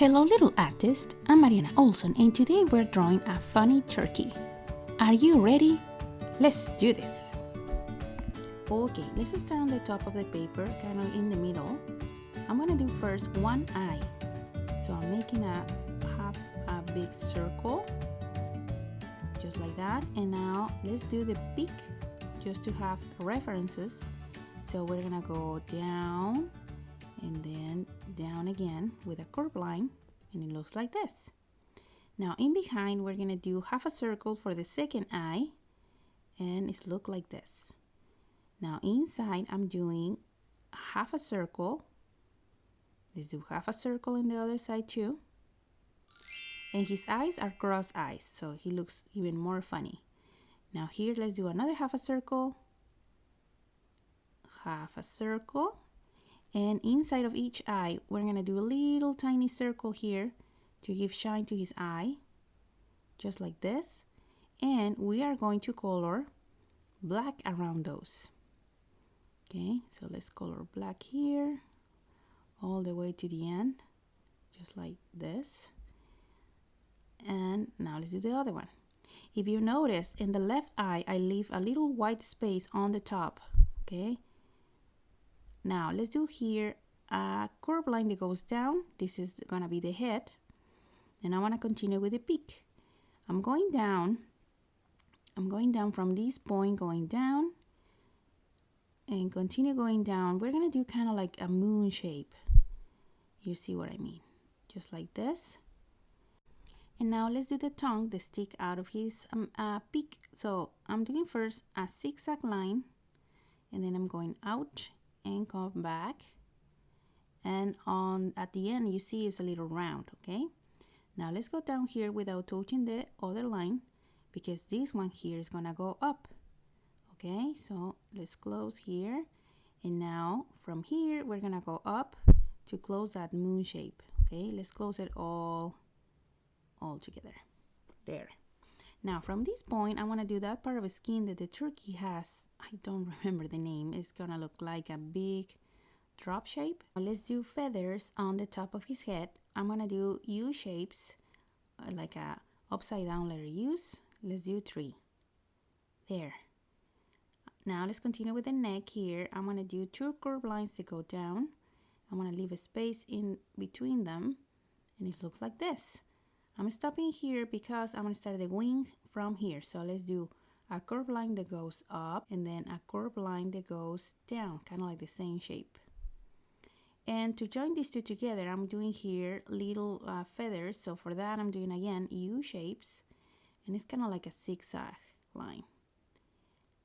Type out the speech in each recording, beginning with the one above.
Hello little artist, I'm Mariana Olson and today we're drawing a funny turkey. Are you ready? Let's do this. Okay, let's start on the top of the paper, kind of in the middle. I'm gonna do first one eye. So I'm making half a big circle, just like that. And now let's do the beak, just to have references. So we're gonna go down and then down again with a curved line, and it looks like this. Now in behind we're gonna do half a circle for the second eye, and it's look like this. Now inside I'm doing half a circle. Let's do half a circle in the other side too. And his eyes are cross eyes, so he looks even more funny. Now here let's do another half a circle, and inside of each eye we're gonna do a little tiny circle here to give shine to his eye, just like this. And we are going to color black around those. Okay, so let's color black here all the way to the end, just like this. And now let's do the other one. If you notice, in the left eye I leave a little white space on the top. Okay, now let's do here a curved line that goes down. This is gonna be the head, and I want to continue with the beak. I'm going down from this point, going down and continue going down. We're gonna do kind of like a moon shape. You see what I mean? Just like this. And now let's do the tongue, the stick out of his beak. So I'm doing first a zigzag line, and then I'm going out and come back, and at the end you see it's a little round. Okay, now let's go down here without touching the other line, because this one here is gonna go up. Okay, so let's close here, and now from here we're gonna go up to close that moon shape. Okay, let's close it all together there. Now from this point I want to do that part of the skin that the turkey has. I don't remember the name. It's gonna look like a big drop shape. Now let's do feathers on the top of his head. I'm gonna do U shapes, like a upside down letter U's. Let's do 3 there. Now let's continue with the neck here. I'm gonna do 2 curved lines that go down. I'm gonna leave a space in between them, and it looks like this. I'm stopping here because I'm gonna start the wing from here. So let's do a curved line that goes up and then a curved line that goes down, kind of like the same shape. And to join these two together, I'm doing here little feathers. So for that I'm doing again U shapes, and it's kind of like a zigzag line.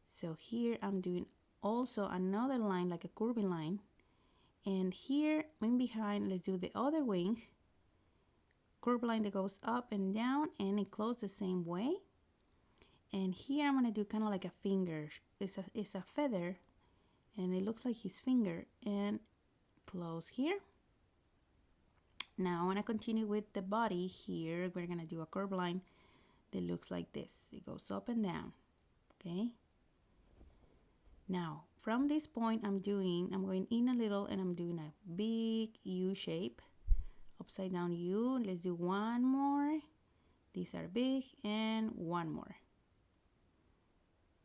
So here I'm doing also another line, like a curving line. And here in behind, let's do the other wing, curved line that goes up and down, and it closes the same way. And here I'm gonna do kind of like a finger. It's a feather, and it looks like his finger, and close here. Now I want to continue with the body here. We're gonna do a curved line that looks like this. It goes up and down. Okay, now from this point I'm going in a little, and I'm doing a big U shape, upside down U. Let's do one more. These are big, and one more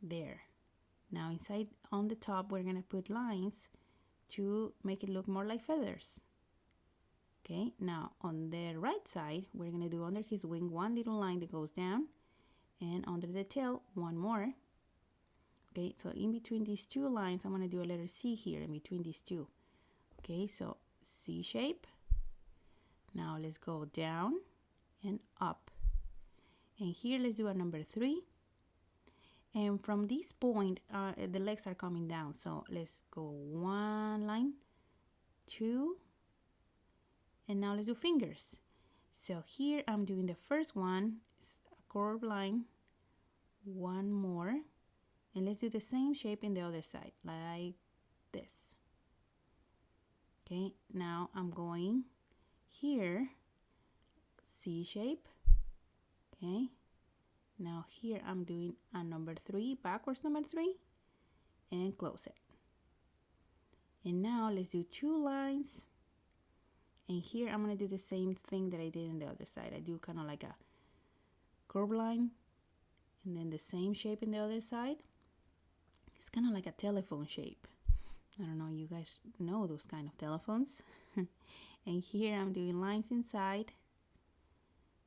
there. Now inside on the top we're gonna put lines to make it look more like feathers. Okay, now on the right side we're gonna do under his wing one little line that goes down, and under the tail one more. Okay, so in between these 2 lines I'm gonna do a letter C here in between these 2. Okay, so C shape. Now let's go down and up, and here let's do a number 3. And from this point the legs are coming down, so let's go 1 line, 2, and now let's do fingers. So here I'm doing the first one, a curved line, 1 more, and let's do the same shape in the other side, like this. Okay, now I'm going here, C shape. Okay, now here I'm doing a number 3, backwards number 3, and close it. And now let's do 2 lines, And here I'm going to do the same thing that I did on the other side. I do kind of like a curve line, and then the same shape in the other side. It's kind of like a telephone shape. I don't know, you guys know those kind of telephones. And here I'm doing lines inside.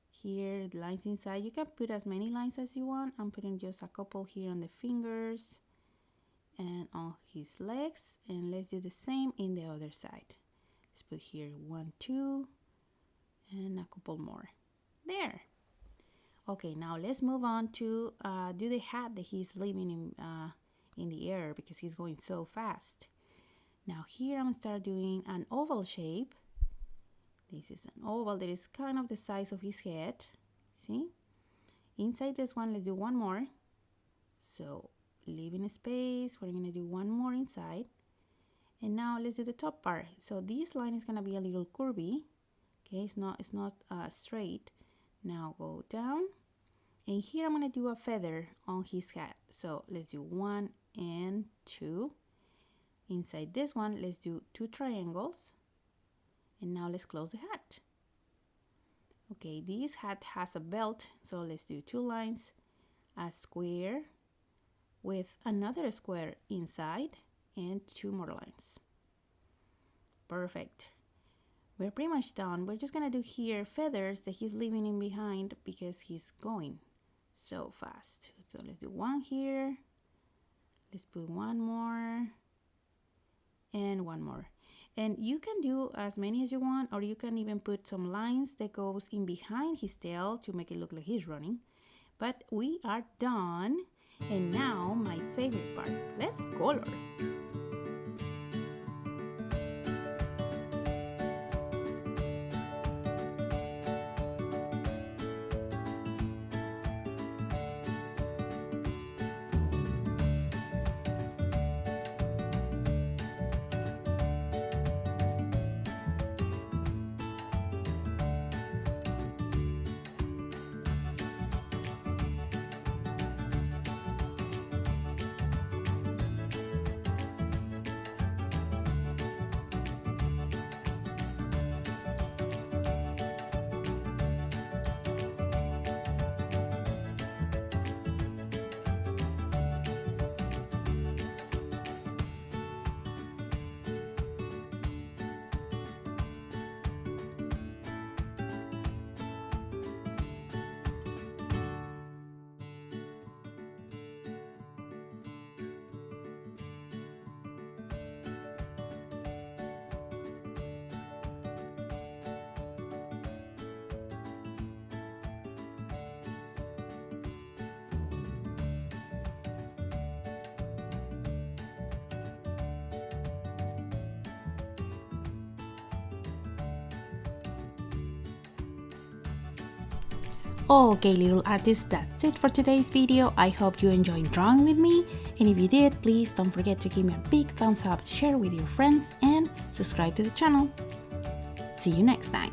Here, the lines inside. You can put as many lines as you want. I'm putting just a couple here on the fingers and on his legs. And let's do the same in the other side. Let's put here 1, 2, and a couple more. There. Okay, now let's move on to do the hat that he's leaving in the air because he's going so fast. Now here I'm gonna start doing an oval shape. This is an oval that is kind of the size of his head. See? Inside this one, let's do one more. So leaving a space, we're gonna do one more inside. And now let's do the top part. So this line is gonna be a little curvy. Okay, it's not straight. Now go down. And here I'm gonna do a feather on his hat. So let's do 1 and 2. Inside this one, let's do 2 triangles. And now let's close the hat. Okay, this hat has a belt, so let's do 2 lines, a square with another square inside, and 2 more lines. Perfect. We're pretty much done. We're just gonna do here feathers that he's leaving in behind because he's going so fast. So let's do 1 here. Let's put 1 more. And 1 more. And you can do as many as you want, or you can even put some lines that goes in behind his tail to make it look like he's running. But we are done. And now my favorite part. Let's color. Okay, little artists, that's it for today's video. I hope you enjoyed drawing with me, and if you did, please don't forget to give me a big thumbs up, share with your friends, and subscribe to the channel. See you next time.